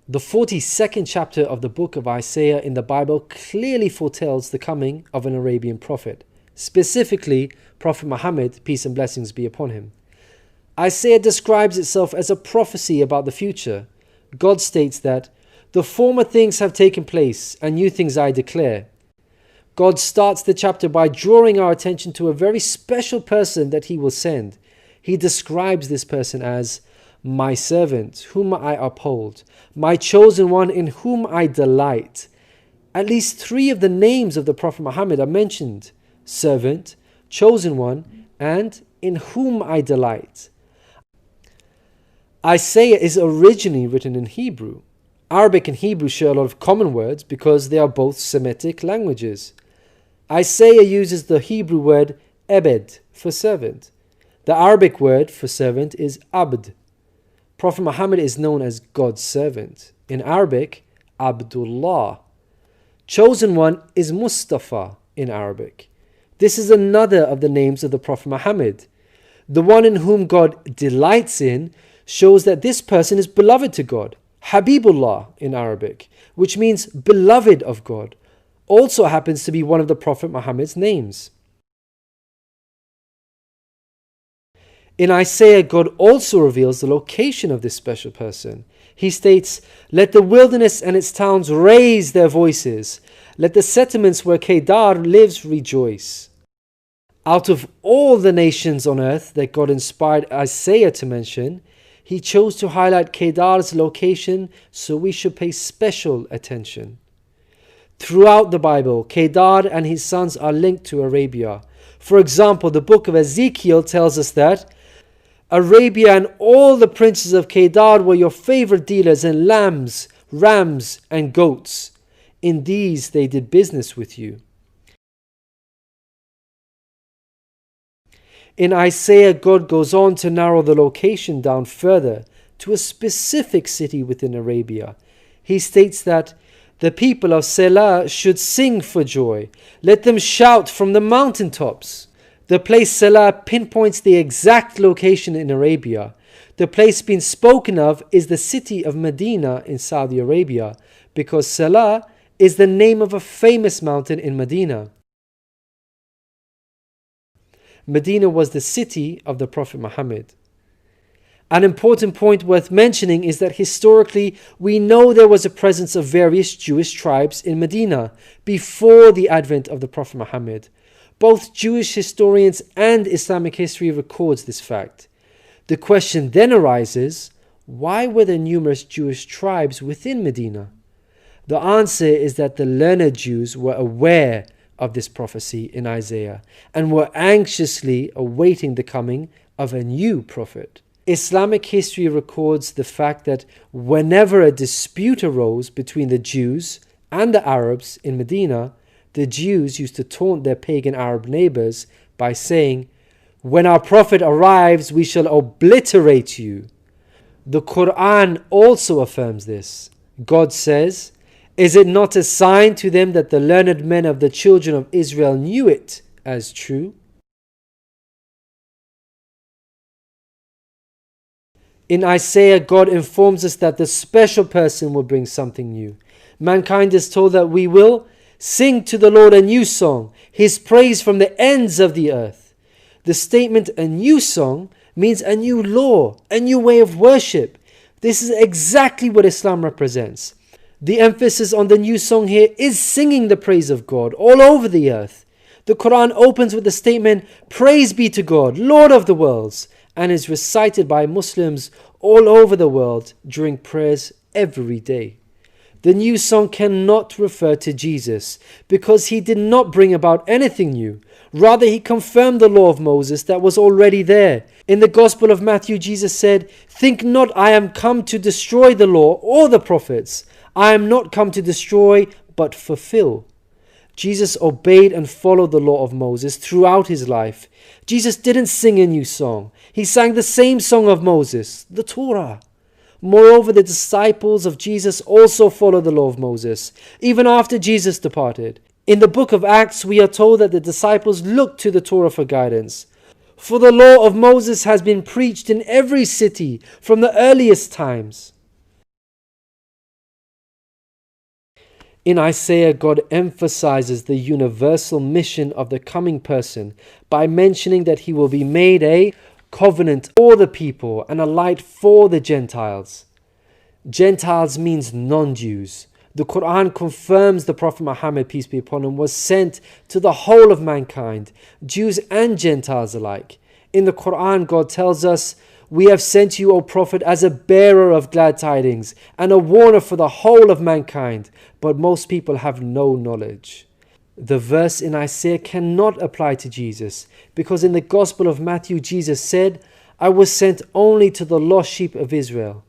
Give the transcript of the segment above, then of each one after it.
The 42nd chapter of the book of Isaiah in the Bible clearly foretells the coming of an Arabian prophet, specifically Prophet Muhammad, peace and blessings be upon him. Isaiah describes itself as a prophecy about the future. God states that, "The former things have taken place, and new things I declare." God starts the chapter by drawing our attention to a very special person that he will send. He describes this person as my servant, whom I uphold, my chosen one in whom I delight. At least 3 of the names of the Prophet Muhammad are mentioned: servant, chosen one, and in whom I delight. Isaiah is originally written in Hebrew. Arabic and Hebrew share a lot of common words because they are both Semitic languages. Isaiah uses the Hebrew word ebed for servant. The Arabic word for servant is abd. Prophet Muhammad is known as God's servant. In Arabic, Abdullah. Chosen one is Mustafa in Arabic. This is another of the names of the Prophet Muhammad. The one in whom God delights in shows that this person is beloved to God. Habibullah in Arabic, which means beloved of God, also happens to be one of the Prophet Muhammad's names. In Isaiah, God also reveals the location of this special person. He states, "Let the wilderness and its towns raise their voices. Let the settlements where Kedar lives rejoice." Out of all the nations on earth that God inspired Isaiah to mention, he chose to highlight Kedar's location, so we should pay special attention. Throughout the Bible, Kedar and his sons are linked to Arabia. For example, the book of Ezekiel tells us that Arabia and all the princes of Kedar were your favorite dealers in lambs, rams, and goats. In these they did business with you. In Isaiah, God goes on to narrow the location down further to a specific city within Arabia. He states that the people of Selah should sing for joy. Let them shout from the mountaintops. The place Selah pinpoints the exact location in Arabia. The place being spoken of is the city of Medina in Saudi Arabia, because Selah is the name of a famous mountain in Medina. Medina was the city of the Prophet Muhammad. An important point worth mentioning is that historically we know there was a presence of various Jewish tribes in Medina before the advent of the Prophet Muhammad. Both Jewish historians and Islamic history records this fact. The question then arises, why were there numerous Jewish tribes within Medina? The answer is that the learned Jews were aware of this prophecy in Isaiah and were anxiously awaiting the coming of a new prophet. Islamic history records the fact that whenever a dispute arose between the Jews and the Arabs in Medina, the Jews used to taunt their pagan Arab neighbors by saying, "When our prophet arrives, we shall obliterate you." The Quran also affirms this. God says, "Is it not a sign to them that the learned men of the children of Israel knew it as true?" In Isaiah, God informs us that the special person will bring something new. Mankind is told that we will sing to the Lord a new song, His praise from the ends of the earth. The statement "a new song" means a new law, a new way of worship. This is exactly what Islam represents. The emphasis on the new song here is singing the praise of God all over the earth. The Quran opens with the statement, "Praise be to God, Lord of the worlds," and is recited by Muslims all over the world during prayers every day. The new song cannot refer to Jesus because he did not bring about anything new. Rather, he confirmed the law of Moses that was already there. In the Gospel of Matthew, Jesus said, "Think not I am come to destroy the law or the prophets. I am not come to destroy, but fulfill." Jesus obeyed and followed the law of Moses throughout his life. Jesus didn't sing a new song. He sang the same song of Moses, the Torah. Moreover, the disciples of Jesus also followed the law of Moses, even after Jesus departed. In the book of Acts, we are told that the disciples looked to the Torah for guidance. For the law of Moses has been preached in every city from the earliest times. In Isaiah, God emphasizes the universal mission of the coming person by mentioning that he will be made a covenant for the people and a light for the Gentiles. Gentiles means non-Jews. The Quran confirms the Prophet Muhammad, peace be upon him, was sent to the whole of mankind, Jews and Gentiles alike. In the Quran, God tells us, "We have sent you, O Prophet, as a bearer of glad tidings and a warner for the whole of mankind, but most people have no knowledge." The verse in Isaiah cannot apply to Jesus, because in the Gospel of Matthew, Jesus said, "I was sent only to the lost sheep of Israel."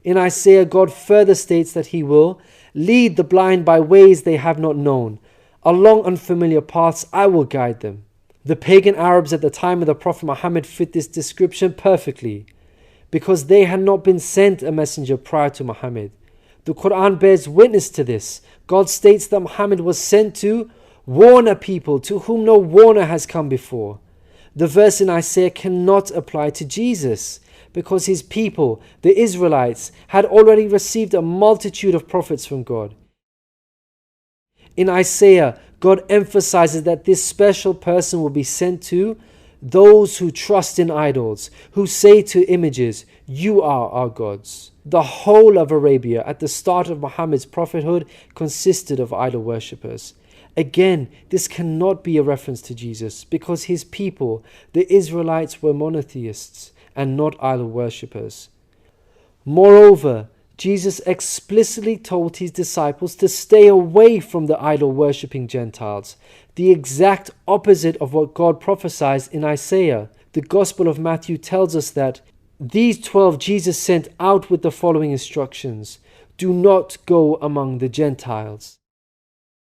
In Isaiah, God further states that he will lead the blind by ways they have not known. Along unfamiliar paths I will guide them. The pagan Arabs at the time of the Prophet Muhammad fit this description perfectly, because they had not been sent a messenger prior to Muhammad. The Quran bears witness to this. God states that Muhammad was sent to warn a people to whom no warner has come before. The verse in Isaiah cannot apply to Jesus, because his people, the Israelites, had already received a multitude of prophets from God. In Isaiah, God emphasizes that this special person will be sent to those who trust in idols, who say to images, "You are our gods." The whole of Arabia at the start of Muhammad's prophethood consisted of idol worshippers. Again, this cannot be a reference to Jesus, because his people, the Israelites, were monotheists and not idol worshippers. Moreover, Jesus explicitly told his disciples to stay away from the idol-worshipping Gentiles, the exact opposite of what God prophesied in Isaiah. The Gospel of Matthew tells us that these 12 Jesus sent out with the following instructions: do not go among the Gentiles.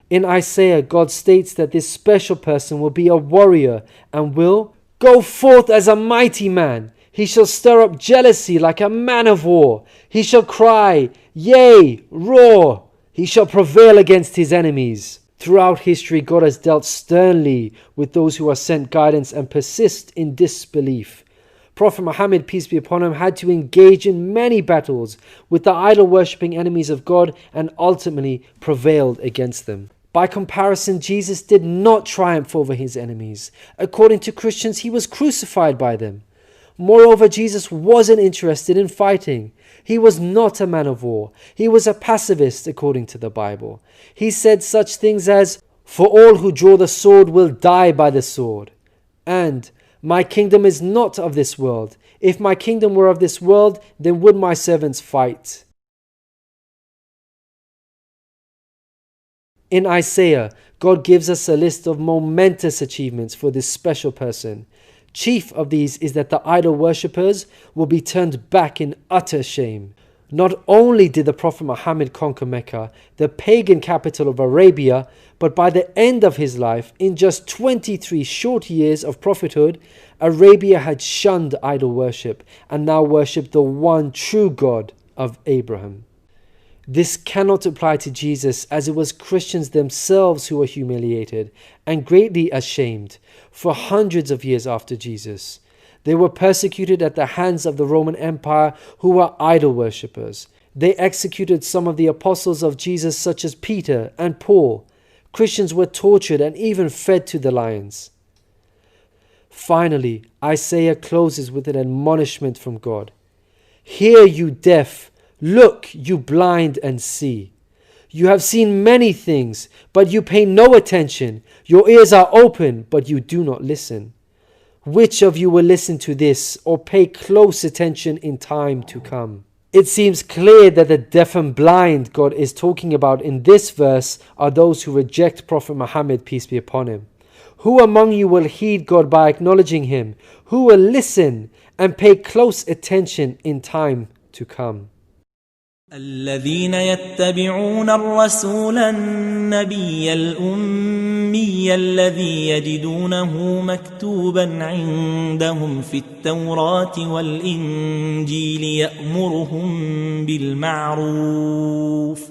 In Isaiah, God states that this special person will be a warrior and will go forth as a mighty man. He shall stir up jealousy like a man of war. He shall cry, yea, roar. He shall prevail against his enemies. Throughout history, God has dealt sternly with those who are sent guidance and persist in disbelief. Prophet Muhammad, peace be upon him, had to engage in many battles with the idol-worshipping enemies of God and ultimately prevailed against them. By comparison, Jesus did not triumph over his enemies. According to Christians, he was crucified by them. Moreover, Jesus wasn't interested in fighting. He was not a man of war. He was a pacifist, according to the Bible. He said such things as, "For all who draw the sword will die by the sword," and "My kingdom is not of this world. If my kingdom were of this world, then would my servants fight." In Isaiah, God gives us a list of momentous achievements for this special person. Chief of these is that the idol worshippers will be turned back in utter shame. Not only did the Prophet Muhammad conquer Mecca, the pagan capital of Arabia, but by the end of his life, in just 23 short years of prophethood, Arabia had shunned idol worship and now worshipped the one true God of Abraham. This cannot apply to Jesus, as it was Christians themselves who were humiliated and greatly ashamed for hundreds of years after Jesus. They were persecuted at the hands of the Roman Empire, who were idol worshippers. They executed some of the apostles of Jesus, such as Peter and Paul. Christians were tortured and even fed to the lions. Finally, Isaiah closes with an admonishment from God. "Hear, you deaf. Look, you blind, and see. You have seen many things, but you pay no attention. Your ears are open, but you do not listen. Which of you will listen to this or pay close attention in time to come?" It seems clear that the deaf and blind God is talking about in this verse are those who reject Prophet Muhammad, peace be upon him. Who among you will heed God by acknowledging him? Who will listen and pay close attention in time to come? الذين يتبعون الرسول النبي الأمي الذي يجدونه مكتوبا عندهم في التوراة والإنجيل يأمرهم بالمعروف